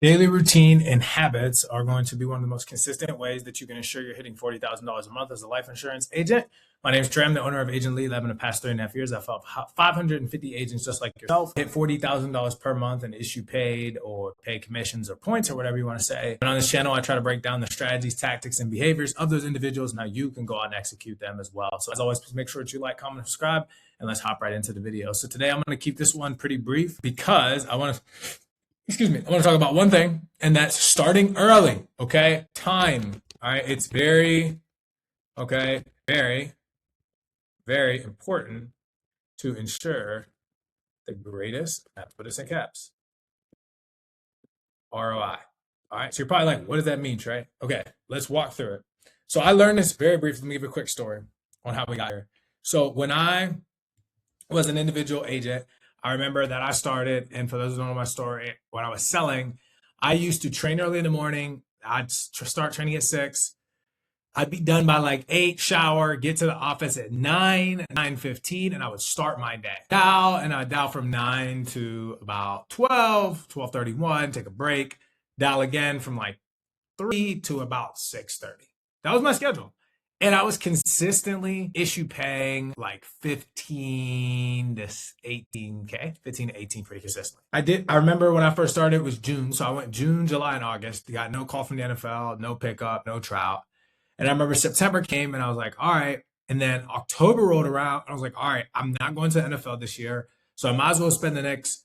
Daily routine and habits are going to be one of the most consistent ways that you can ensure you're hitting $40,000 a month as a life insurance agent. My name is Trey. I'm the owner of Agent Lead Lab. In the past 3.5 years, I've helped 550 agents just like yourself hit $40,000 per month and issue paid or pay commissions or points or whatever you want to say. And on this channel, I try to break down the strategies, tactics, and behaviors of those individuals and how you can go out and execute them as well. So as always, please make sure that you like, comment, and subscribe, and let's hop right into the video. So today I'm going to keep this one pretty brief because I want to talk about one thing, and that's starting early. Okay. Time. All right. It's very important to ensure the greatest, I have to put this in caps, ROI. All right. So you're probably like, what does that mean, Trey? Okay. Let's walk through it. So I learned this very briefly. Let me give you a quick story on how we got here. So when I was an individual agent, I remember that I started, and for those who don't know my story, when I was selling, I used to train early in the morning. I'd start training at 6. I'd be done by like 8, shower, get to the office at 9, 9:15, and I would start my day. I'd dial from 9 to about 12, 12:31, take a break, dial again from like 3 to about 6:30. That was my schedule. And I was consistently issue paying like 15 to 18K, 15 to 18 pretty consistently. I remember when I first started, it was June. So I went June, July, and August. Got no call from the NFL, no pickup, no trout. And I remember September came and I was like, all right. And then October rolled around. And I was like, all right, I'm not going to the NFL this year. So I might as well spend the next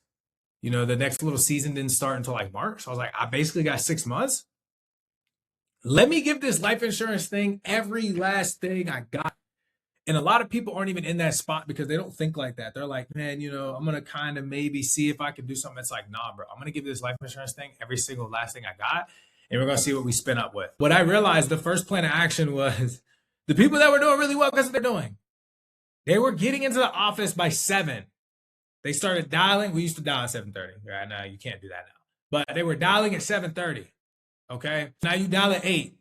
little season didn't start until like March. So I was like, I basically got 6 months. Let me give this life insurance thing every last thing I got. And a lot of people aren't even in that spot because they don't think like that. They're like, man, I'm going to kind of maybe see if I can do something. It's like, nah, bro, I'm going to give this life insurance thing every single last thing I got. And we're going to see what we spin up with. What I realized, the first plan of action was the people that were doing really well, guess what they're doing? They were getting into the office by 7. They started dialing. We used to dial at 7:30. Right now, you can't do that now. But they were dialing at 7:30. Okay. Now you dial at 8.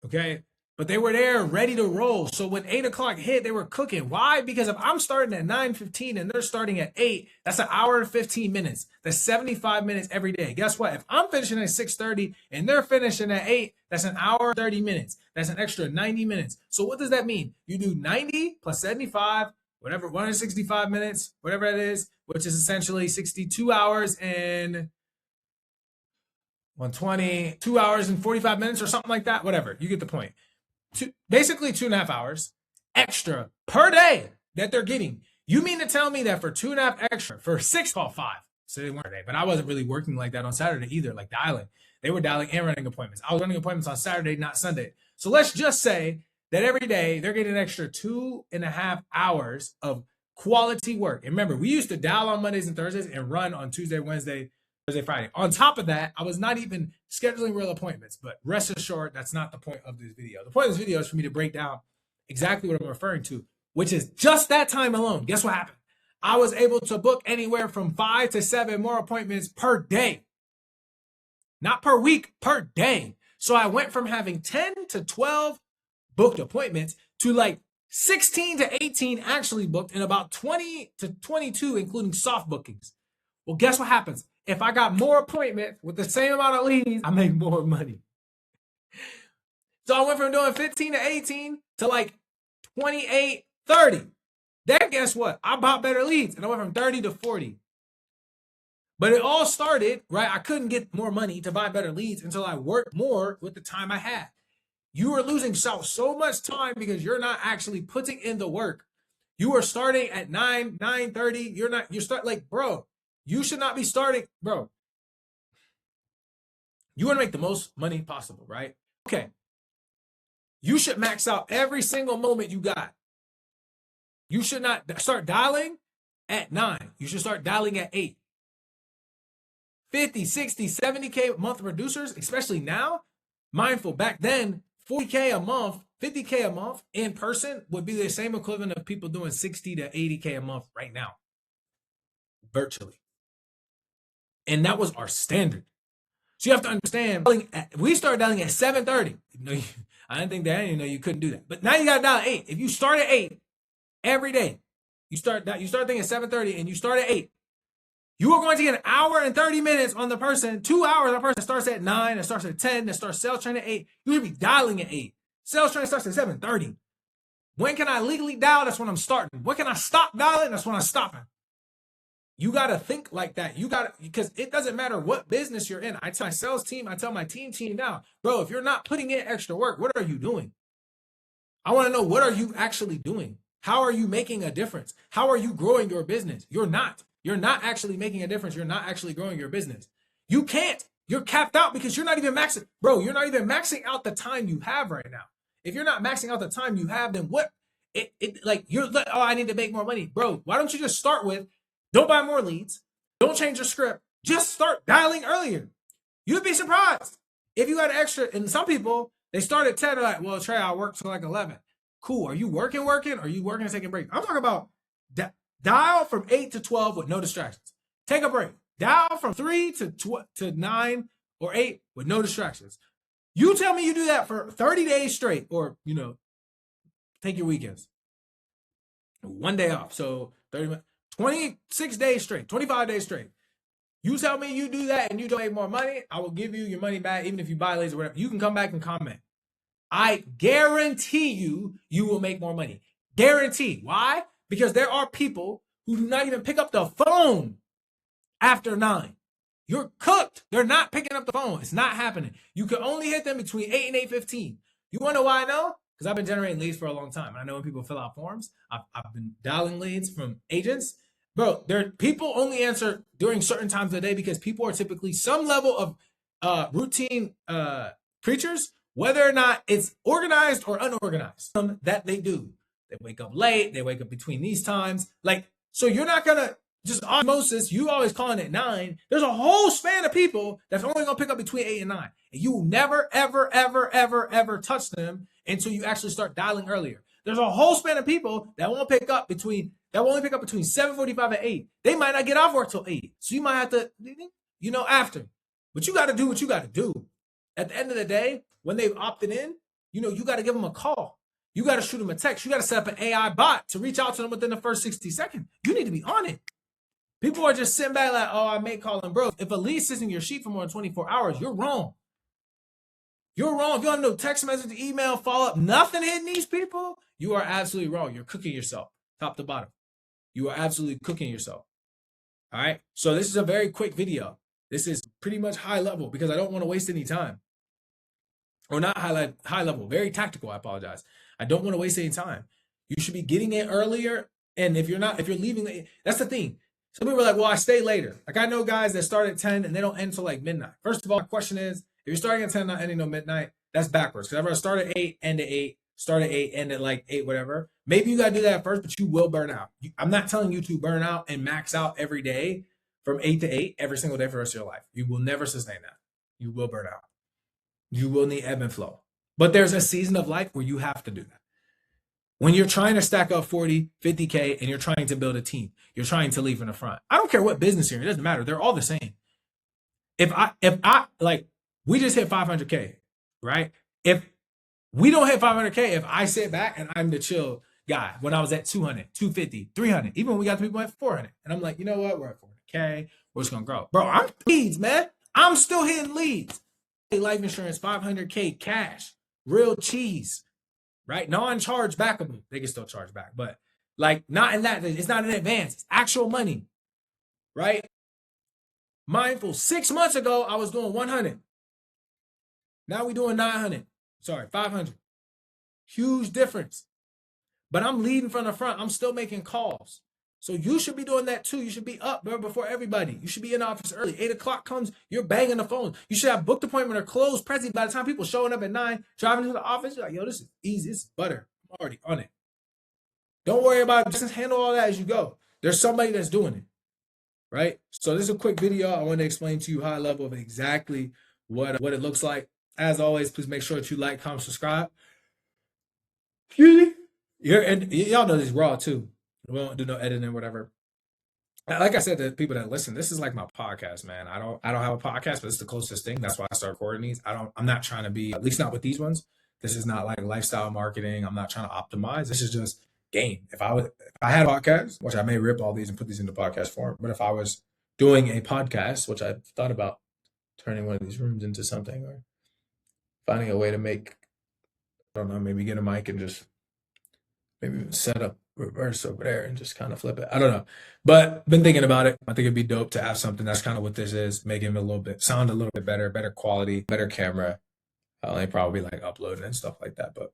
Okay. But they were there ready to roll. So when 8 o'clock hit, they were cooking. Why? Because if I'm starting at 9:15 and they're starting at 8, that's an hour and 15 minutes. That's 75 minutes every day. Guess what? If I'm finishing at 6:30 and they're finishing at 8, that's an hour and 30 minutes. That's an extra 90 minutes. So what does that mean? You do 90 plus 75, whatever, 165 minutes, whatever that is, which is essentially 62 hours and 120, 2 hours and 45 minutes or something like that. Whatever. You get the point. Basically 2.5 hours extra per day that they're getting. You mean to tell me that for 2.5 extra, for 6, call 5. So they weren't today, but I wasn't really working like that on Saturday either, like dialing. They were dialing and running appointments. I was running appointments on Saturday, not Sunday. So let's just say that every day they're getting an extra 2.5 hours of quality work. And remember, we used to dial on Mondays and Thursdays and run on Tuesday, Wednesday, Thursday, Friday. On top of that, I was not even scheduling real appointments, but rest assured, that's not the point of this video. The point of this video is for me to break down exactly what I'm referring to, which is just that time alone. Guess what happened? I was able to book anywhere from 5 to 7 more appointments per day. Not per week, per day. So I went from having 10 to 12 booked appointments to like 16 to 18 actually booked and about 20 to 22, including soft bookings. Well, guess what happens? If I got more appointments with the same amount of leads, I make more money. So I went from doing 15 to 18 to like 28, 30. Then guess what? I bought better leads and I went from 30 to 40. But it all started, right? I couldn't get more money to buy better leads until I worked more with the time I had. You are losing so much time because you're not actually putting in the work. You are starting at 9:30. Bro, you should not be starting, bro. You want to make the most money possible, right? Okay. You should max out every single moment you got. You should not start dialing at 9. You should start dialing at 8. 50, 60, 70K a month producers, especially now, mindful, back then, 40K a month, 50K a month in person would be the same equivalent of people doing 60 to 80K a month right now, virtually. And that was our standard. So you have to understand, we started dialing at 7:30. I didn't know you couldn't do that. But now you got to dial at 8. If you start at 8 every day, you start thinking at 7:30 and you start at 8. You are going to get an hour and 30 minutes on the person, 2 hours on the person that starts at 9, that starts at 10, that starts sales training at 8. You should be dialing at 8. Sales training starts at 7:30. When can I legally dial? That's when I'm starting. When can I stop dialing? That's when I'm stopping. You got to think like that. You got to, because it doesn't matter what business you're in. I tell my sales team, I tell my team now, bro, if you're not putting in extra work, what are you doing? I want to know, what are you actually doing? How are you making a difference? How are you growing your business? You're not. You're not actually making a difference. You're not actually growing your business. You can't. You're capped out because you're not even maxing. Bro, you're not even maxing out the time you have right now. If you're not maxing out the time you have, then what? You're like, oh, I need to make more money. Bro, why don't you just start with, don't buy more leads. Don't change your script. Just start dialing earlier. You'd be surprised if you got an extra. And some people, they start at 10. They're like, well, Trey, I work till like 11. Cool. Are you working? Or are you working and taking a break? I'm talking about dial from 8 to 12 with no distractions. Take a break. Dial from 3 to 9 or 8 with no distractions. You tell me you do that for 30 days straight, or, take your weekends. 1 day off. So 26 days straight, 25 days straight. You tell me you do that and you don't make more money, I will give you your money back, even if you buy lazy or whatever. You can come back and comment. I guarantee you will make more money. Guarantee. Why? Because there are people who do not even pick up the phone after 9. You're cooked. They're not picking up the phone. It's not happening. You can only hit them between 8 and 8:15. You want to know why I know? Because I've been generating leads for a long time. And I know when people fill out forms, I've been dialing leads from agents. Bro, people only answer during certain times of the day because people are typically some level of routine creatures, whether or not it's organized or unorganized, that they do. They wake up late. They wake up between these times. So you're not going to just osmosis, you always calling it 9. There's a whole span of people that's only going to pick up between 8 and 9. And you will never, ever, ever, ever, ever touch them until you actually start dialing earlier. There's a whole span of people that won't pick up between 7:45 and 8. They might not get off work till 8. So you might have to, after. But you got to do what you got to do. At the end of the day, when they've opted in, you got to give them a call. You got to shoot them a text. You got to set up an AI bot to reach out to them within the first 60 seconds. You need to be on it. People are just sitting back like, oh, I may call them. Bro, if a lead sits in your sheet for more than 24 hours, you're wrong. You're wrong. If you don't have no text message, email, follow-up, nothing hitting these people, you are absolutely wrong. You're cooking yourself, top to bottom. You are absolutely cooking yourself. All right? So this is a very quick video. This is pretty much high level because I don't want to waste any time. Or not high level, very tactical, I apologize. I don't want to waste any time. You should be getting it earlier. And if you're leaving, that's the thing. Some people are like, well, I stay later. Like, I know guys that start at 10 and they don't end until like midnight. First of all, my question is, if you're starting at 10, not ending till midnight, that's backwards. Because everyone start at 8, end at 8, start at 8, end at like 8, whatever. Maybe you got to do that first, but you will burn out. I'm not telling you to burn out and max out every day from 8 to 8 every single day for the rest of your life. You will never sustain that. You will burn out. You will need ebb and flow. But there's a season of life where you have to do that. When you're trying to stack up 40, 50K and you're trying to build a team, you're trying to leave in the front. I don't care what business you're in. It doesn't matter. They're all the same. If I like, we just hit 500K, right? If we don't hit 500K, if I sit back and I'm the chill guy, when I was at 200, 250, 300, even when we got the people at 400, and I'm like, you know what? We're at 400K. We're just going to grow. Bro, I'm leads, man. I'm still hitting leads. Life insurance, 500K cash, real cheese. Right? Non-charge backable. They can still charge back, but like not in that. It's not in advance. It's actual money. Right? Mindful. 6 months ago, I was doing 100. Now we're doing 900. Sorry, 500. Huge difference. But I'm leading from the front. I'm still making calls. So you should be doing that too. You should be up, bro, before everybody. You should be in the office early. 8 o'clock comes, you're banging the phone. You should have booked appointment or closed present by the time people showing up at 9, driving to the office. You're like, yo, this is easy. This is butter. I'm already on it. Don't worry about it. Just handle all that as you go. There's somebody that's doing it, right? So this is a quick video. I want to explain to you high level of exactly what it looks like. As always, please make sure that you like, comment, subscribe. And y'all know this raw too. We don't do no editing or whatever. Like I said to people that listen, this is like my podcast, man. I don't have a podcast, but it's the closest thing. That's why I started recording these. I'm not trying to be, at least not with these ones. This is not like lifestyle marketing. I'm not trying to optimize. This is just game. If I had a podcast, which I may rip all these and put these into podcast form, but if I was doing a podcast, which I've thought about turning one of these rooms into something, or finding a way to make, I don't know, maybe get a mic and just maybe set up reverse over there and just kind of flip it. I don't know. But been thinking about it. I think it'd be dope to have something that's kind of what this is, making it a little bit sound a little bit better, better quality, better camera. And probably like uploading and stuff like that. But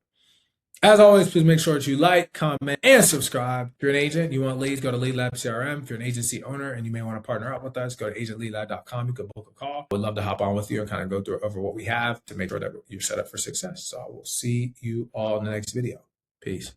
as always, please make sure that you like, comment, and subscribe. If you're an agent, you want leads, go to Lead Lab CRM. If you're an agency owner and you may want to partner up with us, go to agentleadlab.com. You could book a call. We'd love to hop on with you and kind of go through over what we have to make sure that you're set up for success. So I will see you all in the next video. Peace.